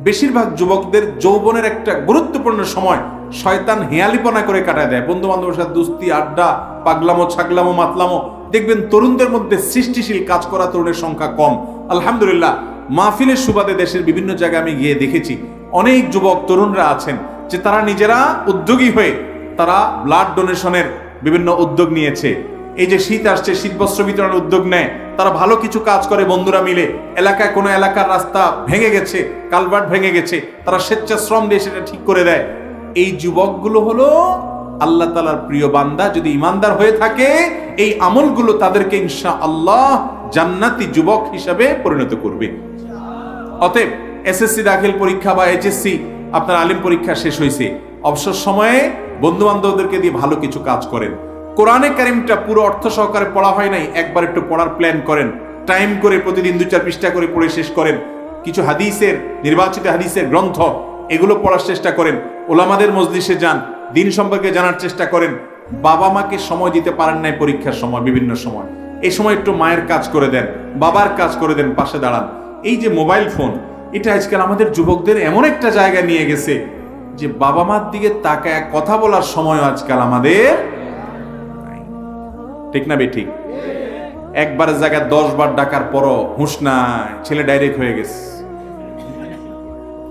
বেশিরভাগ যুবকদের যৌবনের একটা গুরুত্বপূর্ণ সময় শয়তান হেয়ালিপনা করে কাটায় দেয়। বন্ধু বান্ধবের সাথে দুস্তি, আড্ডা, পাগলামো, ছাগলামো, মাতলামো। দেখবেন তরুণদের মধ্যে সৃষ্টিশীল কাজ করা তরুণের সংখ্যা কম। আলহামদুলিল্লাহ, মাহফিলের সুবাদে দেশের বিভিন্ন জায়গায় আমি গিয়ে দেখেছি অনেক যুবক তরুণরা আছেন যে তারা নিজেরা উদ্যোগী হয়ে তারা ব্লাড ডোনেশনের বিভিন্ন উদ্যোগ নিয়েছে। এই যে শীত আসছে, শীত বস্ত্র বিতরণের উদ্যোগ নেয়, তারা ভালো কিছু কাজ করে বন্ধুরা মিলে। এলাকায় কোনো এলাকার রাস্তা ভেঙে গেছে, কালভার্ট ভেঙে গেছে, তারা স্বেচ্ছাশ্রম দিয়ে সেটা ঠিক করে দেয়। এই যুবকগুলো হলো আল্লাহ তাআলার প্রিয় বান্দা। যদি ইমানদার হয়ে থাকে এই আমলগুলো তাদেরকে ইনশাআল্লাহ জান্নাতি যুবক হিসাবে পরিণত করবে। অতএব এসএসসি দাখিল পরীক্ষা বা এইচএসসি আপনার আলিম পরীক্ষা শেষ হয়েছে, অবসর সময়ে বন্ধু বান্ধবদেরকে দিয়ে ভালো কিছু কাজ করেন। কোরআনে কারিমটা পুরো অর্থ সহকারে পড়া হয় নাই, একবার একটু পড়ার প্ল্যান করেন, টাইম করে প্রতিদিন 2-4 পৃষ্ঠা করে পড়ে শেষ করেন। কিছু হাদিসের, নির্বাচিত হাদিসের গ্রন্থ, এগুলো পড়ার চেষ্টা করেন। ওলামাদের মজলিসে যান, দিন সম্পর্কে জানার চেষ্টা করেন। বাবা মাকে সময় দিতে পারেন নাই পরীক্ষার সময়, বিভিন্ন সময়, এই সময় একটু মায়ের কাজ করে দেন, বাবার কাজ করে দেন, পাশে দাঁড়ান। এই যে মোবাইল ফোন, এটা আজকাল আমাদের যুবকদের এমন একটা জায়গায় নিয়ে গেছে যে বাবা মার দিকে তাকায় কথা বলার সময় আজকাল আমাদের নাই। ঠিক না বেঠিক? একবার জায়গায় 10 বার ডাকার পরও হুঁশ নাই, ছেলে ডাইরেক্ট হয়ে গেছে।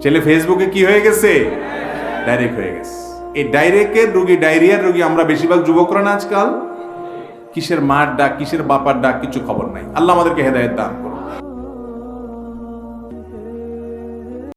ছেলে ফেসবুকে কি হয়ে গেছে? ডাইরেক্ট হয়ে গেছে। এই ডাইরেক্টের রোগী, ডায়রিয়ার রোগী আমরা বেশিরভাগ যুবকরা না আজকাল। কিসের মার ডাক, কিসের বাপার ডাক, কিছু খবর নাই। আল্লাহ আমাদেরকে হেদায়েত দান।